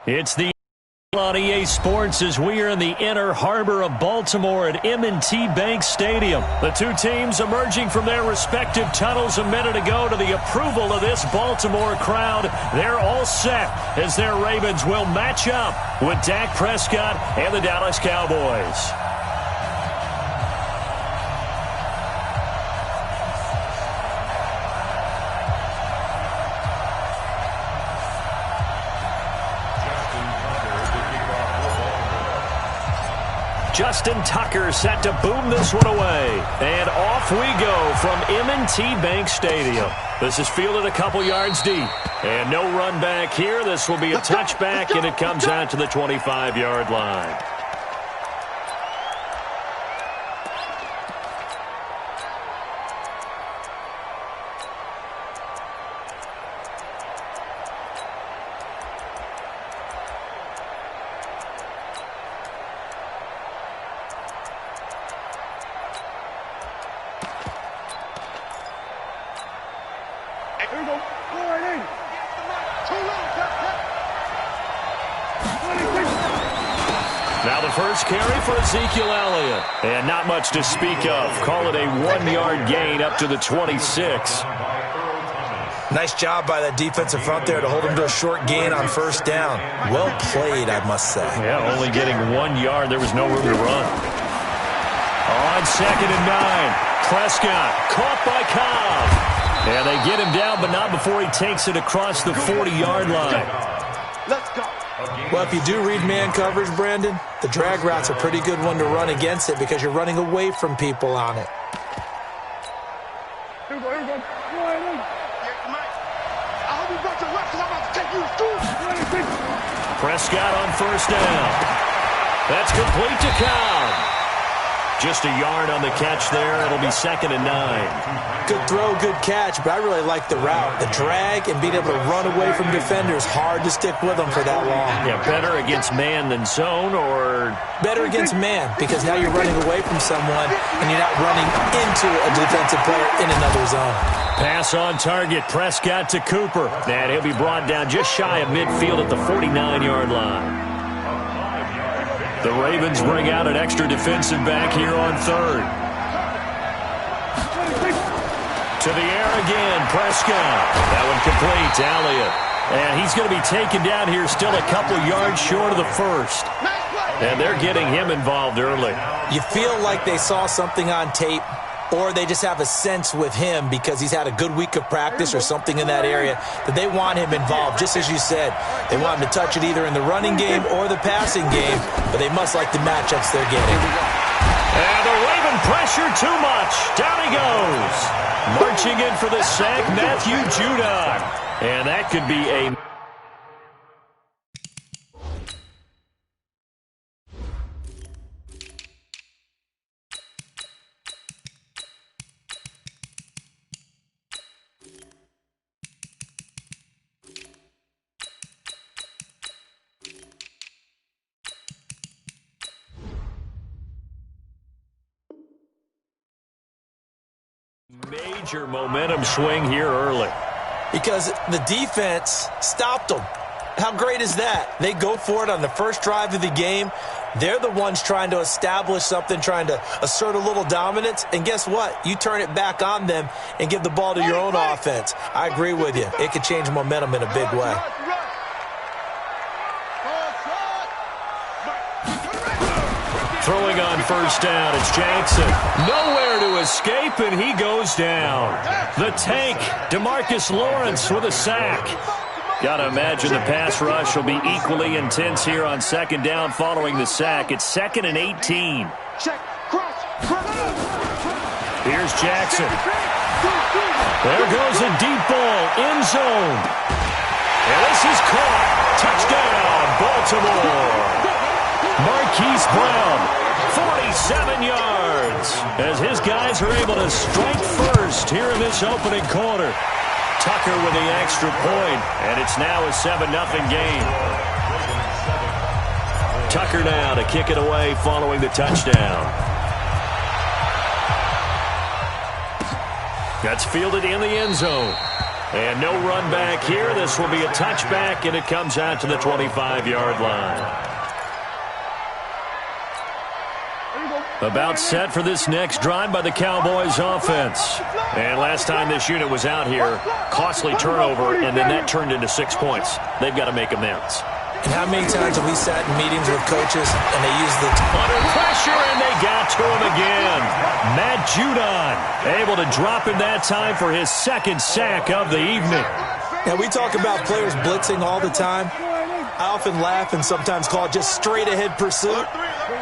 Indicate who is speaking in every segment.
Speaker 1: It's the on EA Sports as we are in the inner harbor of Baltimore at M&T Bank Stadium. The two teams emerging from their respective tunnels a minute ago to the approval of this Baltimore crowd. They're all set as their Ravens will match up with Dak Prescott and the Dallas Cowboys. Justin Tucker set to boom this one away. And off we go from M&T Bank Stadium. This is fielded a couple yards deep. And no run back here. This will be a touchback, and it comes out to the 25-yard line. Now the first carry for Ezekiel Elliott. And not much to speak of. Call it a 1-yard gain up to the 26.
Speaker 2: Nice job by that defensive front there to hold him to a short gain on first down. Well played, I must say.
Speaker 1: Yeah, only getting 1 yard. There was no room to run. On 2nd and 9. Prescott caught by Cobb. And they get him down, but not before he takes it across the 40-yard line.
Speaker 3: Let's go.
Speaker 2: Well, if you do read man coverage, Brandon, the drag route's a pretty good one to run against it because you're running away from people on it.
Speaker 3: Here we go. Go ahead in. I hope you brought your reps because I'm about to take you to school.
Speaker 1: Prescott on first down. That's complete to Cobb. Just a yard on the catch there. It'll be 2nd and 9.
Speaker 2: Good throw, good catch, but I really like the route. The drag and being able to run away from defenders, hard to stick with them for that long.
Speaker 1: Yeah, better against man than zone, or?
Speaker 2: Better against man, because now you're running away from someone and you're not running into a defensive player in another zone.
Speaker 1: Pass on target, Prescott to Cooper. And he'll be brought down just shy of midfield at the 49-yard line. The Ravens bring out an extra defensive back here on 3rd. To the air again, Prescott. That one complete to Elliott. And he's going to be taken down here still a couple yards short of the first. And they're getting him involved early.
Speaker 2: You feel like they saw something on tape, or they just have a sense with him because he's had a good week of practice or something in that area that they want him involved. Just as you said, they want him to touch it either in the running game or the passing game, but they must like the matchups they're getting.
Speaker 1: And the Raven pressure too much. Down he goes. Marching in for the sack, Matthew Judon. And that could be a... major momentum swing here early.
Speaker 2: Because the defense stopped them. How great is that? They go for it on the first drive of the game. They're the ones trying to establish something, trying to assert a little dominance. And guess what? You turn it back on them and give the ball to your own offense. I agree with you. It could change momentum in a big way.
Speaker 1: Throwing on first down, it's Jackson. Nowhere to escape, and he goes down. The tank, DeMarcus Lawrence with a sack. Got to imagine the pass rush will be equally intense here on 2nd down following the sack. It's 2nd and 18. Here's Jackson. There goes a deep ball, end zone. And this is caught. Touchdown, Baltimore. Marquise Brown, 47 yards, as his guys are able to strike first here in this opening quarter. Tucker with the extra point, and it's now a 7-0 game. Tucker now to kick it away following the touchdown. That's fielded in the end zone. And no run back here. This will be a touchback, and it comes out to the 25-yard line. About set for this next drive by the Cowboys offense. And last time this unit was out here, costly turnover, and then that turned into 6 points. They've got to make amends.
Speaker 2: And how many times have we sat in meetings with coaches and they use the...
Speaker 1: Under pressure, and they got to him again. Matt Judon able to drop him that time for his second sack of the evening.
Speaker 2: Now, we talk about players blitzing all the time. I often laugh and sometimes call it just straight-ahead pursuit.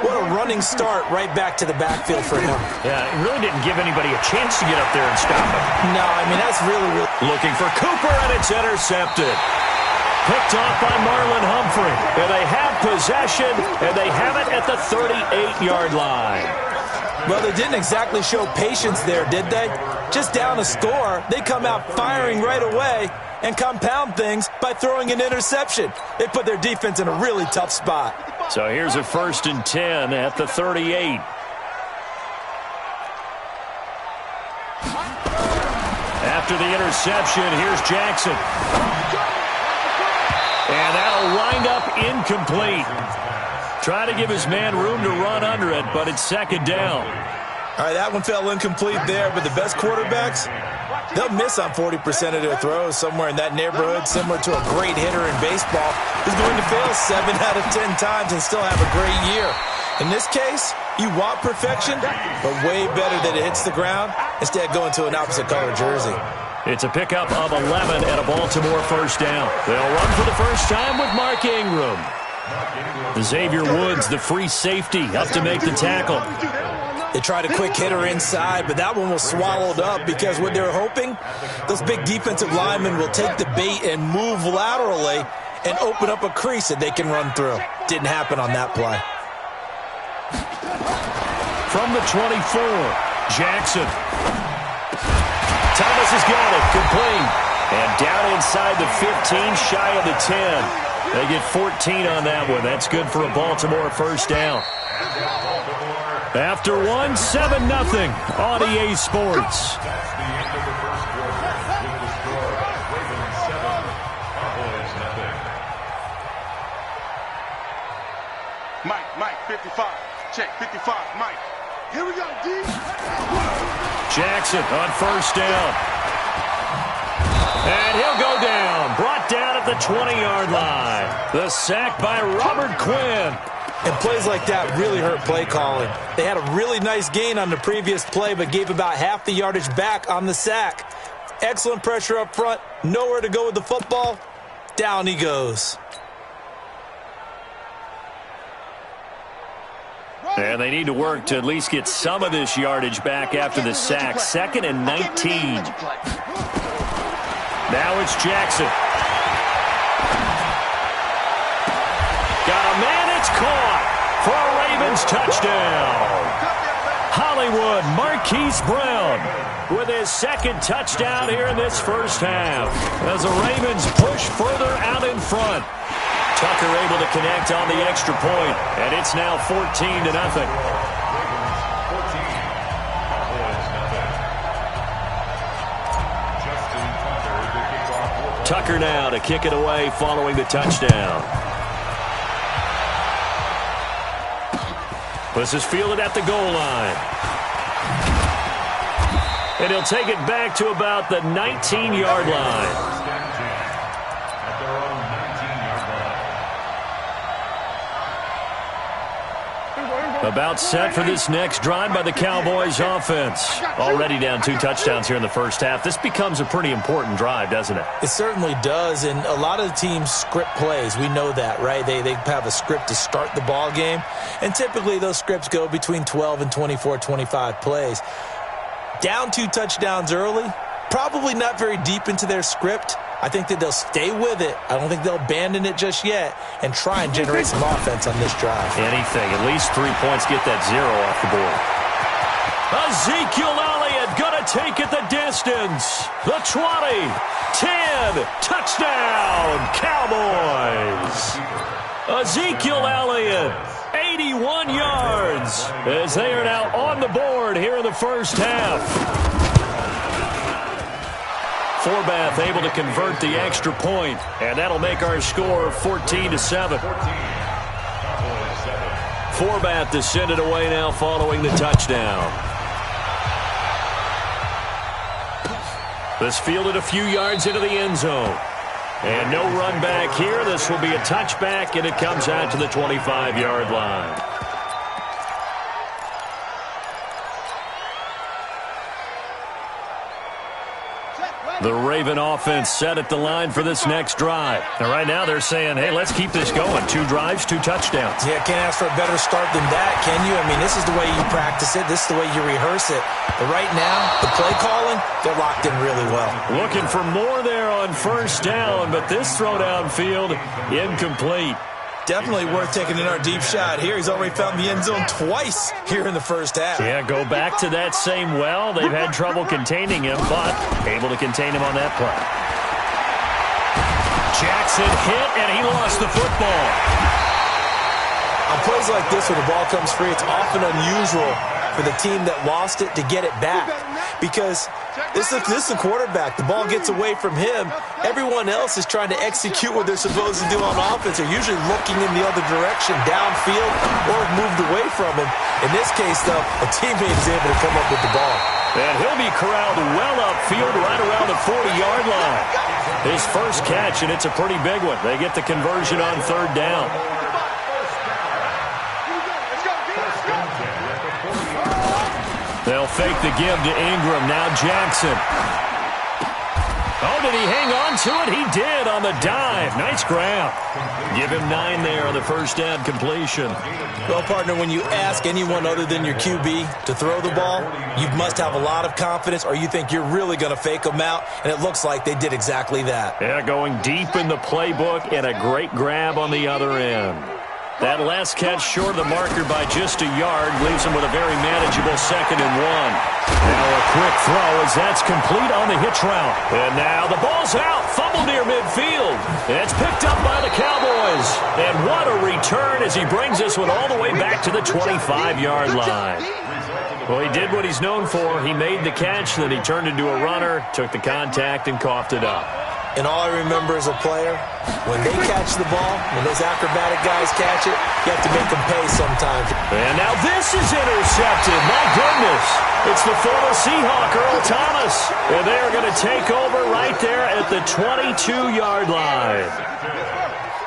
Speaker 2: What a running start right back to the backfield for him.
Speaker 1: Yeah, it really didn't give anybody a chance to get up there and stop him.
Speaker 2: No, I mean, that's really...
Speaker 1: Looking for Cooper, and it's intercepted. Picked off by Marlon Humphrey. And they have possession, and they have it at the 38-yard line.
Speaker 2: Well, they didn't exactly show patience there, did they? Just down a score, they come out firing right away and compound things by throwing an interception. They put their defense in a really tough spot.
Speaker 1: So here's a 1st and 10 at the 38. After the interception, here's Jackson. And that'll wind up incomplete. Try to give his man room to run under it, but it's 2nd down.
Speaker 2: All right, that one fell incomplete there, but the best quarterbacks, they'll miss on 40% of their throws somewhere in that neighborhood, similar to a great hitter in baseball who's going to fail 7 out of 10 times and still have a great year. In this case, you want perfection, but way better that it hits the ground instead of going to an opposite color jersey.
Speaker 1: It's a pickup of 11 and a Baltimore 1st down. They'll run for the first time with Mark Ingram. Xavier Woods, the free safety, up to make the tackle.
Speaker 2: They tried a quick hitter inside, but that one was swallowed up because what they're hoping, those big defensive linemen will take the bait and move laterally and open up a crease that they can run through. Didn't happen on that play.
Speaker 1: From the 24, Jackson. Thomas has got it, complete. And down inside the 15, shy of the 10. They get 14 on that one. That's good for a Baltimore 1st down. After 1, 7-0 on EA Sports.
Speaker 3: Mike, 55. Check, 55, Mike. Here we go, D.
Speaker 1: Jackson on 1st down. And he'll go down. Brought down at the 20-yard line. The sack by Robert Quinn.
Speaker 2: And plays like that really hurt play calling. They had a really nice gain on the previous play, but gave about half the yardage back on the sack. Excellent pressure up front. Nowhere to go with the football. Down he goes.
Speaker 1: And they need to work to at least get some of this yardage back after the sack. 2nd and 19. Now it's Jackson. Got a man, it's caught for a Ravens touchdown. Hollywood Marquise Brown with his 2nd touchdown here in this 1st half as the Ravens push further out in front. Tucker able to connect on the extra point, and it's now 14-0. Tucker now to kick it away following the touchdown. This is fielded at the goal line. And he'll take it back to about the 19-yard line. About set for this next drive by the Cowboys offense. Already down 2 touchdowns here in the 1st half. This becomes a pretty important drive, doesn't it?
Speaker 2: It certainly does, and a lot of the teams script plays. We know that, right? They have a script to start the ball game, and typically those scripts go between 12 and 24, 25 plays. Down 2 touchdowns early, probably not very deep into their script. I think that they'll stay with it. I don't think they'll abandon it just yet and try and generate some offense on this drive.
Speaker 1: Anything. At least 3 points, get that 0 off the board. Ezekiel Elliott going to take it the distance. The 20, 10, touchdown, Cowboys. Ezekiel Elliott, 81 yards as they are now on the board here in the 1st half. Forbath able to convert the extra point, and that'll make our score 14-7. Forbath to send it away now following the touchdown. This fielded a few yards into the end zone. And no run back here. This will be a touchback, and it comes out to the 25-yard line. The Raven offense set at the line for this next drive. And right now they're saying, hey, let's keep this going. 2 drives, 2 touchdowns.
Speaker 2: Yeah, can't ask for a better start than that, can you? I mean, this is the way you practice it. This is the way you rehearse it. But right now, the play calling, they're locked in really well.
Speaker 1: Looking for more there on first down, but this throw downfield incomplete.
Speaker 2: Definitely worth taking in our deep shot here. He's already found the end zone twice here in the first half.
Speaker 1: Yeah, go back to that same well. They've had trouble containing him, but able to contain him on that play. Jackson hit, and he lost the football.
Speaker 2: On plays like this where the ball comes free, it's often unusual for the team that lost it to get it back. Because this is a quarterback. The ball gets away from him. Everyone else is trying to execute what they're supposed to do on offense. They're usually looking in the other direction, downfield, or moved away from him. In this case, though, a teammate is able to come up with the ball.
Speaker 1: And he'll be corralled well upfield right around the 40-yard line. His first catch, and it's a pretty big one. They get the conversion on third down. They'll fake the give to Ingram. Now Jackson. Oh, did he hang on to it? He did on the dive. Nice grab. Give him 9 there on the first down completion.
Speaker 2: Well, partner, when you ask anyone other than your QB to throw the ball, you must have a lot of confidence or you think you're really going to fake them out, and it looks like they did exactly that.
Speaker 1: Yeah, going deep in the playbook and a great grab on the other end. That last catch short of the marker by just a yard leaves him with a very manageable 2nd and 1. Now a quick throw as that's complete on the hitch route. And now the ball's out. Fumble near midfield. And it's picked up by the Cowboys. And what a return as he brings this one all the way back to the 25-yard line. Well, he did what he's known for. He made the catch, then he turned into a runner, took the contact, and coughed it up.
Speaker 2: And all I remember as a player, when they catch the ball, when those acrobatic guys catch it, you have to make them pay sometimes.
Speaker 1: And now this is intercepted. My goodness. It's the former Seahawk, Earl Thomas. And they are going to take over right there at the 22-yard line.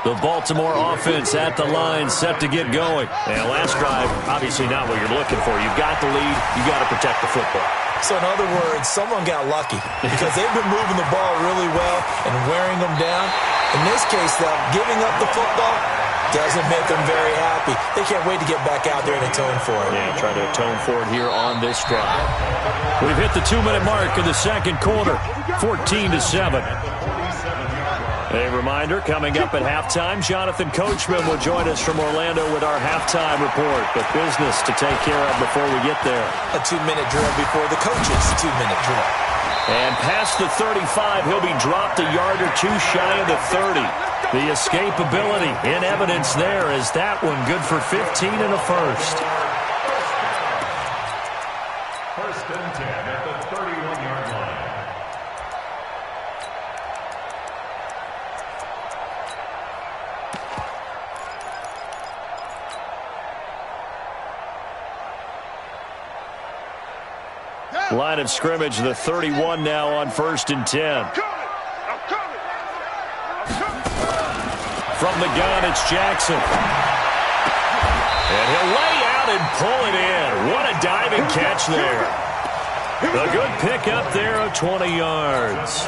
Speaker 1: The Baltimore offense at the line, set to get going. And last drive, obviously not what you're looking for. You've got the lead. You've got to protect the football.
Speaker 2: So in other words, someone got lucky because they've been moving the ball really well and wearing them down. In this case, though, giving up the football doesn't make them very happy. They can't wait to get back out there and atone for it.
Speaker 1: Yeah, try to atone for it here on this drive. We've hit the 2-minute mark in the second quarter, 14-7. A reminder, coming up at halftime, Jonathan Coachman will join us from Orlando with our halftime report. But business to take care of before we get there.
Speaker 2: A 2-minute drill before the coach's 2-minute drill.
Speaker 1: And past the 35, he'll be dropped a yard or two shy of the 30. The escapability in evidence there is that one good for 15 and a first.
Speaker 4: First and 10 at the 31-yard line.
Speaker 1: Line of scrimmage, the 31 now on 1st and 10. From the gun, it's Jackson. And he'll lay out and pull it in. What a diving catch there. A good pickup there of 20 yards.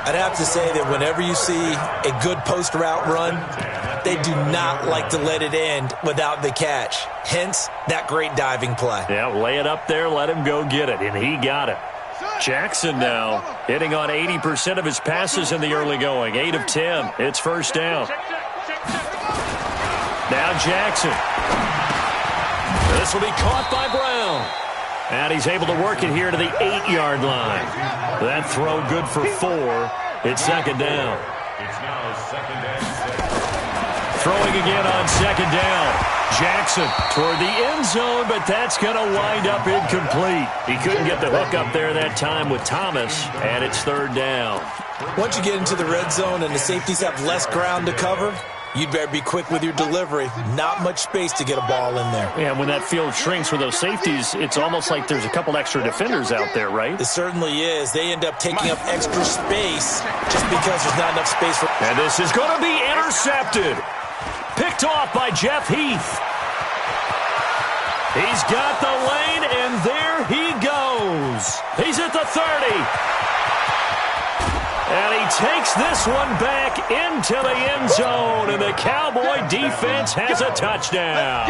Speaker 2: I'd have to say that whenever you see a good post route run, they do not like to let it end without the catch. Hence, that great diving play.
Speaker 1: Yeah, lay it up there, let him go get it, and he got it. Jackson now hitting on 80% of his passes in the early going. 8 of 10. It's first down. Now Jackson. This will be caught by Brown. And he's able to work it here to the 8-yard line. That throw good for 4. It's second down.
Speaker 4: It's now second and 6.
Speaker 1: Throwing again on second down. Jackson toward the end zone, but that's going to wind up incomplete. He couldn't get the hook up there that time with Thomas, and it's third down.
Speaker 2: Once you get into the red zone and the safeties have less ground to cover, you'd better be quick with your delivery. Not much space to get a ball in there.
Speaker 1: Yeah, when that field shrinks with those safeties, it's almost like there's a couple extra defenders out there, right?
Speaker 2: It certainly is. They end up taking up extra space just because there's not enough space for...
Speaker 1: And this is going to be intercepted. Picked off by Jeff Heath. He's got the lane, and there he goes. He's at the 30. And he takes this one back into the end zone, and the Cowboy defense has a touchdown.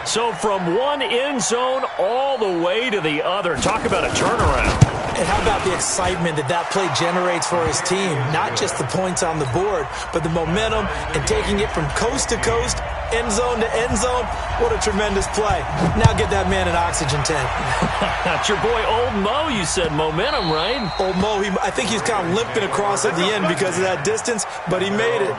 Speaker 1: So from one end zone all the way to the other. Talk about a turnaround.
Speaker 2: And how about the excitement that play generates for his team? Not just the points on the board, but the momentum and taking it from coast to coast, end zone to end zone. What a tremendous play. Now get that man an oxygen tank.
Speaker 1: That's your boy Old Mo. You said momentum, right?
Speaker 2: Old Mo, I think he's kind of limping across at the end because of that distance, but he made it.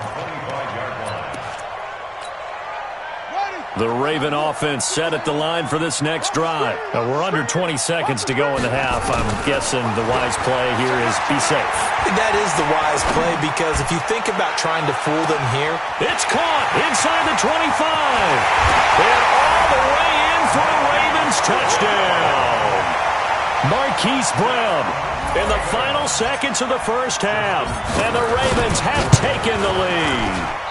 Speaker 1: The Raven offense set at the line for this next drive. Now we're under 20 seconds to go in the half. I'm guessing the wise play here is be safe.
Speaker 2: That is the wise play because if you think about trying to fool them here.
Speaker 1: It's caught inside the 25. And all the way in for a Ravens touchdown. Marquise Brown in the final seconds of the first half. And the Ravens have taken the lead.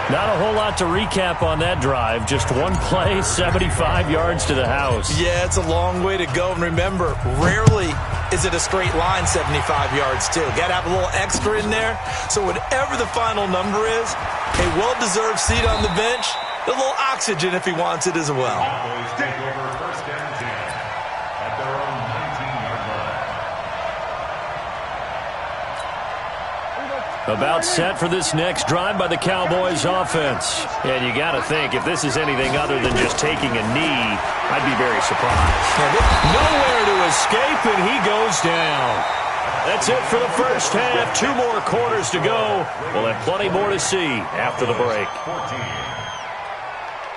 Speaker 1: Not a whole lot to recap on that drive. Just one play, 75 yards to the house.
Speaker 2: Yeah, it's a long way to go. And remember, rarely is it a straight line 75 yards, too. Got to have a little extra in there. So whatever the final number is, a well-deserved seat on the bench, a little oxygen if he wants it as well.
Speaker 4: Cowboys take over first and 10 at their own 19-yard line.
Speaker 1: About set for this next drive by the Cowboys offense. And you got to think, if this is anything other than just taking a knee, I'd be very surprised. Nowhere to escape, and he goes down. That's it for the first half. 2 more quarters to go. We'll have plenty more to see after the break.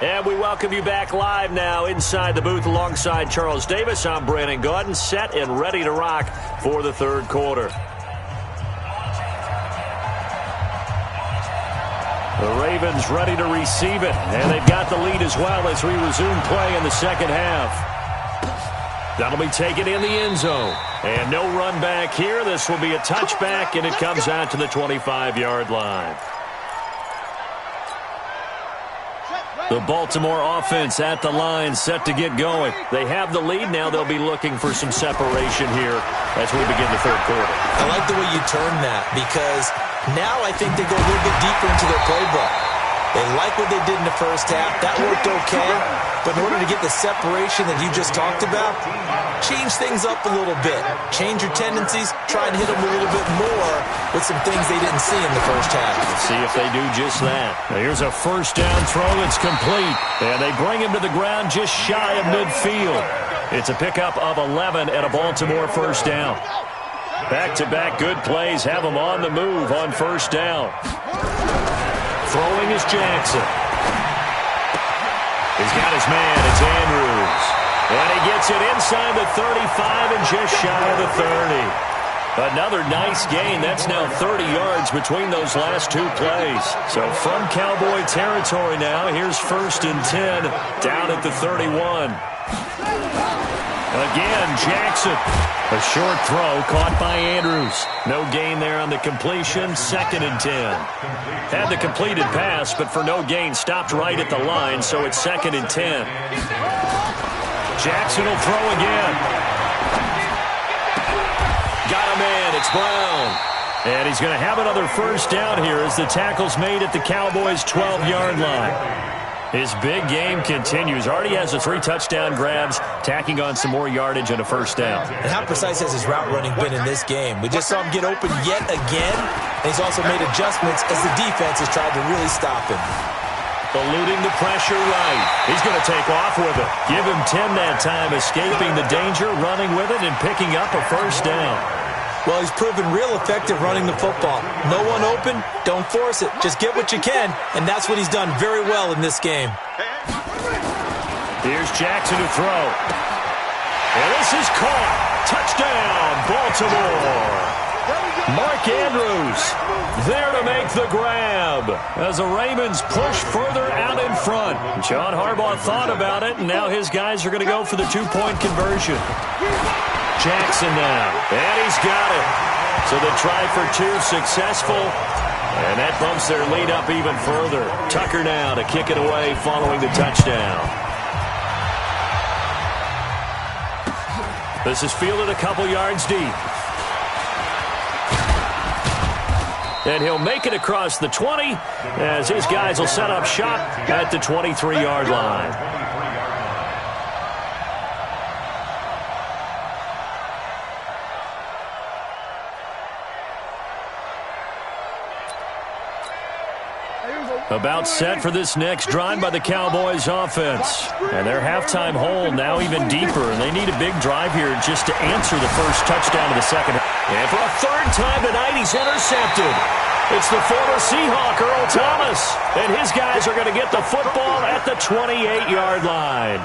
Speaker 1: And we welcome you back live now inside the booth alongside Charles Davis. I'm Brandon Gaudin, set and ready to rock for the third quarter. The Ravens ready to receive it, and they've got the lead as well as we resume play in the second half. That'll be taken in the end zone. And no run back here. This will be a touchback, and it comes out to the 25-yard line. The Baltimore offense at the line, set to get going. They have the lead. Now they'll be looking for some separation here as we begin the third quarter.
Speaker 2: I like the way you term that because now I think they go a little bit deeper into their playbook. They like what they did in the first half. That worked okay. But in order to get the separation that you just talked about, change things up a little bit. Change your tendencies. Try and hit them a little bit more with some things they didn't see in the first half.
Speaker 1: Let's see if they do just that. Now here's a first down throw that's complete. And they bring him to the ground just shy of midfield. It's a pickup of 11 and a Baltimore first down. Back-to-back good plays have him on the move on first down. Throwing is Jackson. He's got his man. It's Andrews. And he gets it inside the 35 and just shy of the 30. Another nice gain. That's now 30 yards between those last 2 plays. So from Cowboy territory now, here's first and 10 down at the 31. Again, Jackson. A short throw caught by Andrews. No gain there on the completion. Second and 10. Had the completed pass, but for no gain, stopped right at the line, so it's second and 10. Jackson will throw again. Got a man. It's Brown. And he's going to have another first down here as the tackle's made at the Cowboys' 12-yard line. His big game continues. Already has the 3 touchdown grabs, tacking on some more yardage and a first down.
Speaker 2: And how precise has his route running been in this game? We just saw him get open yet again, and he's also made adjustments as the defense has tried to really stop him.
Speaker 1: Eluding the pressure right. He's going to take off with it. Give him 10 that time, escaping the danger, running with it, and picking up a first down.
Speaker 2: Well, he's proven real effective running the football. No one open, don't force it. Just get what you can, and that's what he's done very well in this game.
Speaker 1: Here's Jackson to throw. And this is caught. Touchdown, Baltimore. Mark Andrews there to make the grab as the Ravens push further out in front. John Harbaugh thought about it, and now his guys are going to go for the two-point conversion. Jackson now, and he's got it. So the try for two successful, and that bumps their lead up even further. Tucker now to kick it away following the touchdown. This is fielded a couple yards deep. And he'll make it across the 20 as his guys will set up shop at the 23-yard line. About set for this next drive by the Cowboys offense. And their halftime hole now even deeper, and they need a big drive here just to answer the first touchdown of the second. And for a third time tonight, he's intercepted. It's the former Seahawk, Earl Thomas. And his guys are going to get the football at the 28-yard line.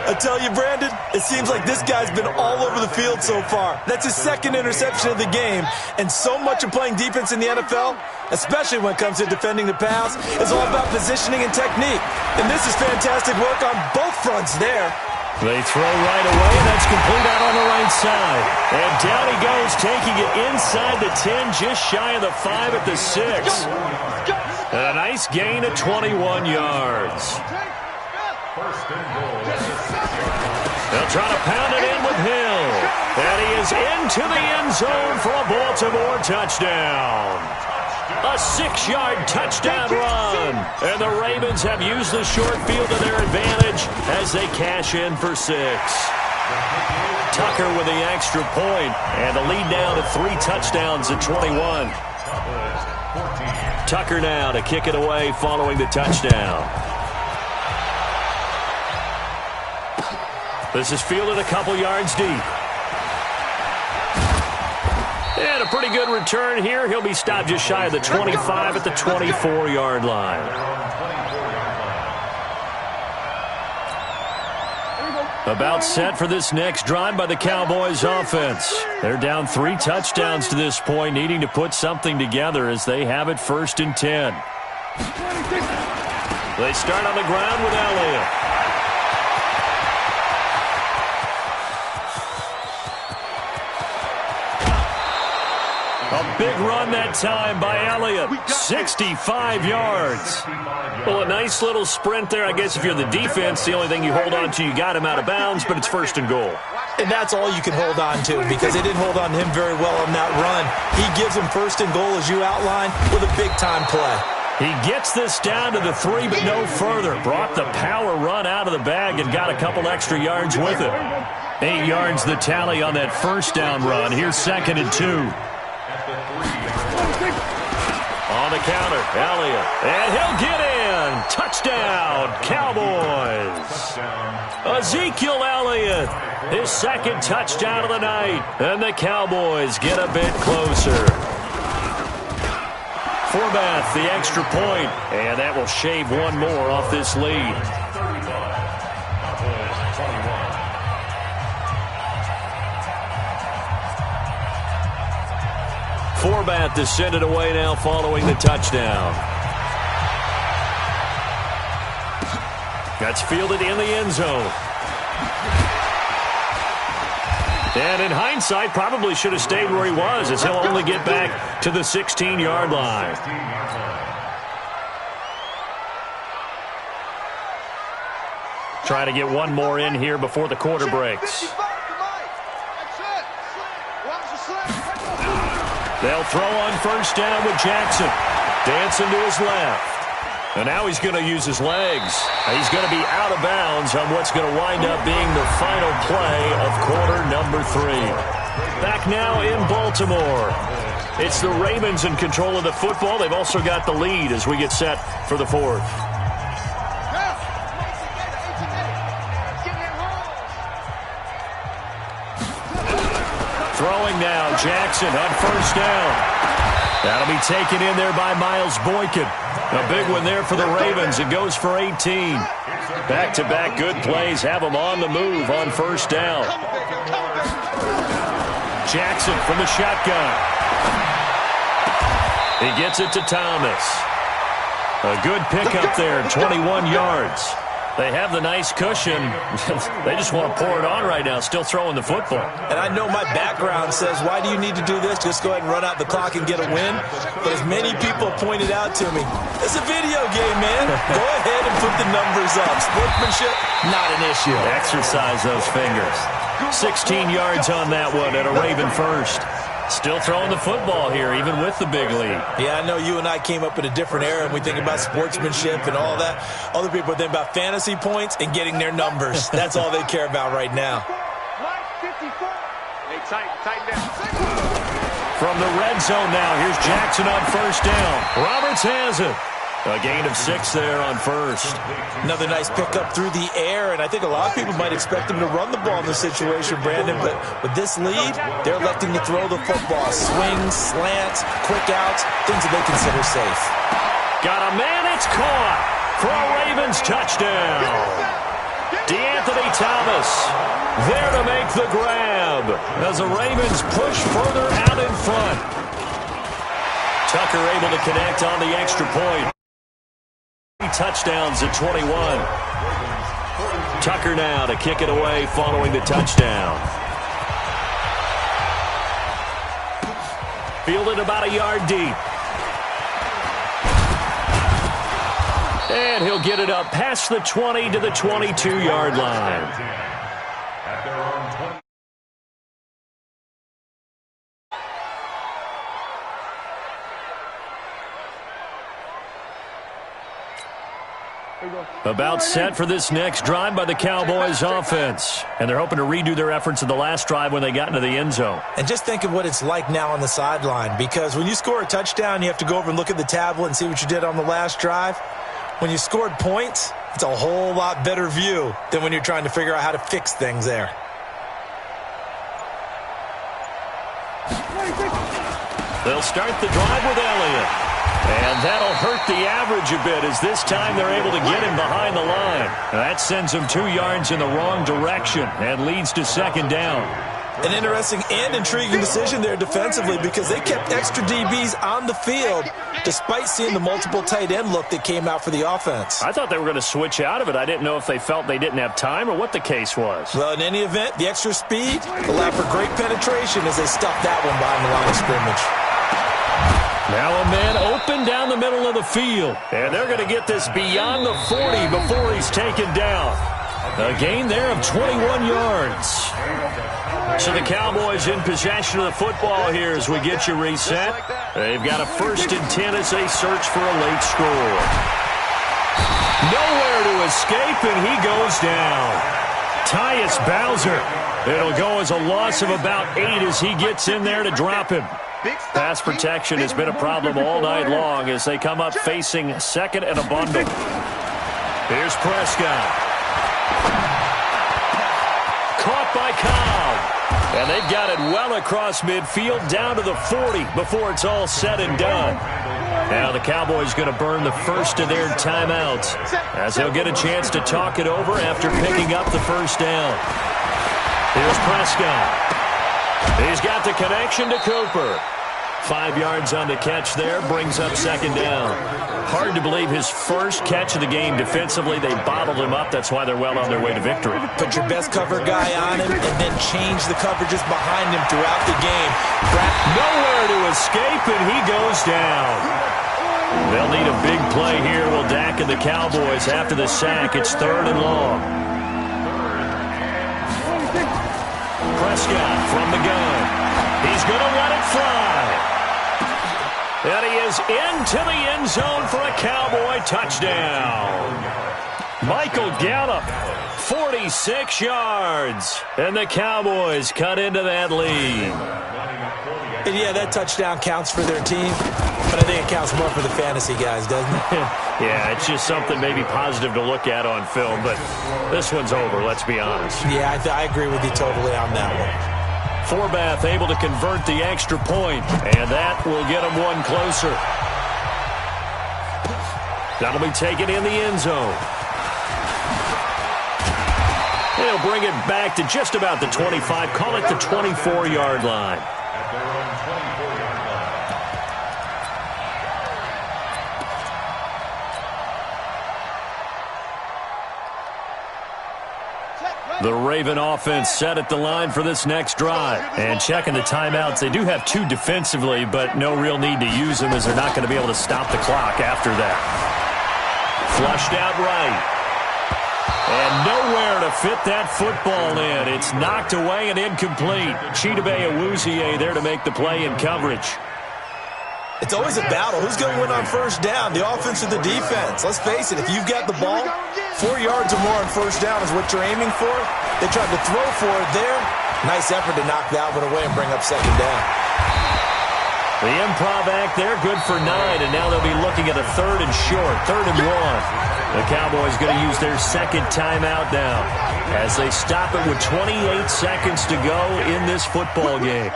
Speaker 2: I tell you, Brandon, it seems like this guy's been all over the field so far. That's his second interception of the game. And so much of playing defense in the NFL, especially when it comes to defending the pass, is all about positioning and technique. And this is fantastic work on both fronts there.
Speaker 1: They throw right away, and that's complete out on the right side. And down he goes, taking it inside the 10, just shy of the 5 at the 6. And a nice gain of 21 yards. They'll try to pound it in with Hill. And he is into the end zone for a Baltimore touchdown. A 6-yard touchdown run. And the Ravens have used the short field to their advantage as they cash in for 6. Tucker with the extra point, and the lead now to 3 touchdowns at 21. Tucker now to kick it away following the touchdown. This is fielded a couple yards deep. And a pretty good return here. He'll be stopped just shy of the 25 at the 24-yard line. About set for this next drive by the Cowboys offense. They're down 3 touchdowns to this point, needing to put something together as they have it 1st and 10. They start on the ground with Elliott. A big run that time by Elliott. 65 yards. Well, a nice little sprint there. I guess if you're the defense, the only thing you hold on to, you got him out of bounds, but it's 1st and goal.
Speaker 2: And that's all you can hold on to because they didn't hold on to him very well on that run. He gives him 1st and goal, as you outlined, with a big-time play.
Speaker 1: He gets this down to the 3, but no further. Brought the power run out of the bag and got a couple extra yards with it. 8 yards the tally on that 1st down run. Here's 2nd and 2. On the counter, Elliott, and he'll get in. Touchdown, Cowboys. Ezekiel Elliott, his 2nd touchdown of the night, and the Cowboys get a bit closer. Forbath, the extra point, and that will shave one more off this lead. Forbath to send it away now following the touchdown. That's fielded in the end zone. And in hindsight, probably should have stayed where he was, as he'll only get back to the 16-yard line. Trying to get one more in here before the quarter breaks. They'll throw on 1st down with Jackson. Dancing to his left. And now he's going to use his legs. He's going to be out of bounds on what's going to wind up being the final play of quarter number 3. Back now in Baltimore. It's the Ravens in control of the football. They've also got the lead as we get set for the 4th. Throwing throwing now. Jackson on first down. That'll be taken in there by Miles Boykin. A big one there for the Ravens. It goes for 18. Back-to-back good plays have them on the move on first down. Jackson from the shotgun. He gets it to Thomas. A good pickup there, 21 yards. They have the nice cushion. They just want to pour it on right now, still throwing the football.
Speaker 2: And I know my background says, why do you need to do this? Just go ahead and run out the clock and get a win. But as many people pointed out to me, it's a video game, man. Go ahead and put the numbers up. Sportsmanship, not an issue.
Speaker 1: Exercise those fingers. 16 yards on that one at a Raven first. Still throwing the football here, even with the big lead.
Speaker 2: Yeah, I know you and I came up in a different era, and we think about sportsmanship and all that. Other people think about fantasy points and getting their numbers. That's all they care about right now.
Speaker 1: From the red zone now, here's Jackson on first down. Roberts has it. A gain of 6 there on first.
Speaker 2: Another nice pickup through the air, and I think a lot of people might expect him to run the ball in this situation, Brandon, but with this lead, they're electing to throw the football. Swings, slants, quick outs, things that they consider safe.
Speaker 1: Got a man, it's caught for a Ravens touchdown. DeAnthony Thomas there to make the grab as the Ravens push further out in front. Tucker able to connect on the extra point. Touchdowns at 21. Tucker now to kick it away following the touchdown. Fielded about a yard deep. And he'll get it up past the 20 to the 22-yard line.
Speaker 4: At their own 20.
Speaker 1: About set for this next drive by the Cowboys offense. And they're hoping to redo their efforts in the last drive when they got into the end zone.
Speaker 2: And just think of what it's like now on the sideline, because when you score a touchdown, you have to go over and look at the tablet and see what you did on the last drive. When you scored points, it's a whole lot better view than when you're trying to figure out how to fix things there.
Speaker 1: They'll start the drive with Elliott. And that'll hurt the average a bit as this time they're able to get him behind the line. That sends him 2 yards in the wrong direction and leads to second down.
Speaker 2: An interesting and intriguing decision there defensively, because they kept extra DBs on the field despite seeing the multiple tight end look that came out for the offense.
Speaker 1: I thought they were going to switch out of it. I didn't know if they felt they didn't have time or what the case was.
Speaker 2: Well, in any event, the extra speed allowed for great penetration as they stuffed that one behind the line of scrimmage.
Speaker 1: Now a man open down the middle of the field. And they're going to get this beyond the 40 before he's taken down. A gain there of 21 yards. So the Cowboys in possession of the football here as we get you reset. They've got a 1st and 10 as they search for a late score. Nowhere to escape, and he goes down. Tyus Bowser. It'll go as a loss of about 8 as he gets in there to drop him. Pass protection has been a problem all night long as they come up facing second and a bundle. Here's Prescott. Caught by Cobb. And they've got it well across midfield down to the 40 before it's all said and done. Now the Cowboys going to burn the first of their timeouts as they'll get a chance to talk it over after picking up the first down. Here's Prescott. He's got the connection to Cooper. 5 yards on the catch there, brings up second down. Hard to believe his first catch of the game defensively. They bottled him up. That's why they're well on their way to victory.
Speaker 2: Put your best cover guy on him and then change the coverages behind him throughout the game.
Speaker 1: Nowhere to escape, and he goes down. They'll need a big play here. Will Dak and the Cowboys after the sack. It's 3rd and long. Prescott from the gun. He's going to let it fly. And he is into the end zone for a Cowboy touchdown. Michael Gallup, 46 yards. And the Cowboys cut into that lead.
Speaker 2: And yeah, that touchdown counts for their team, but I think it counts more for the fantasy guys, doesn't it?
Speaker 1: Yeah, it's just something maybe positive to look at on film, but this one's over, let's be honest.
Speaker 2: Yeah, I agree with you totally on that one.
Speaker 1: Forbath able to convert the extra point, and that will get him one closer. That'll be taken in the end zone. They'll bring it back to just about the 25, call it the 24-yard line.
Speaker 4: At their own 24-yard line.
Speaker 1: The Raven offense set at the line for this next drive. And checking the timeouts, they do have 2 defensively, but no real need to use them as they're not going to be able to stop the clock after that. Flushed out right. And nowhere to fit that football in. It's knocked away and incomplete. Chidobe Awuzie there to make the play in coverage.
Speaker 2: It's always a battle. Who's going to win on first down, the offense or the defense? Let's face it, if you've got the ball, 4 yards or more on first down is what you're aiming for. They tried to throw for it there. Nice effort to knock that one away and bring up second down.
Speaker 1: The improv act there, good for 9, and now they'll be looking at a 3rd and short, 3rd and 1. The Cowboys going to use their second timeout now as they stop it with 28 seconds to go in this football game.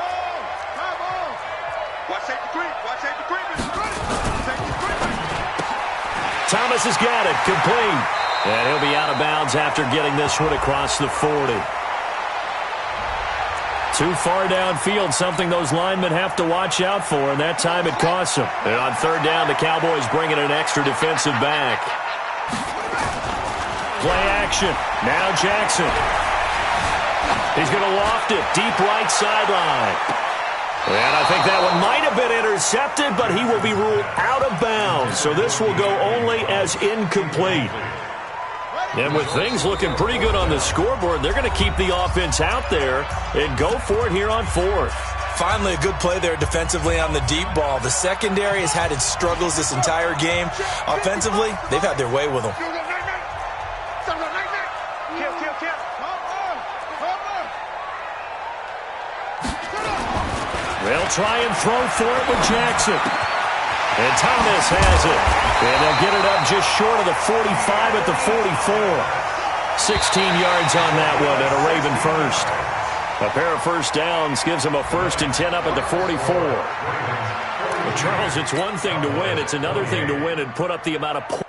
Speaker 1: Thomas has got it, complete. And he'll be out of bounds after getting this one across the 40. Too far downfield, something those linemen have to watch out for, and that time it costs them. And on 3rd down, the Cowboys bring in an extra defensive back. Play action. Now Jackson. He's going to loft it. Deep right sideline. And I think that one might have been intercepted, but he will be ruled out of bounds. So this will go only as incomplete. And with things looking pretty good on the scoreboard, they're going to keep the offense out there and go for it here on 4th.
Speaker 2: Finally, a good play there defensively on the deep ball. The secondary has had its struggles this entire game. Offensively, they've had their way with them.
Speaker 1: They'll try and throw for it with Jackson. And Thomas has it. And they'll get it up just short of the 45 at the 44. 16 yards on that one and a Raven first. A pair of first downs gives them a 1st and 10 up at the 44. Well, Charles, it's one thing to win. It's another thing to win and put up the amount of points.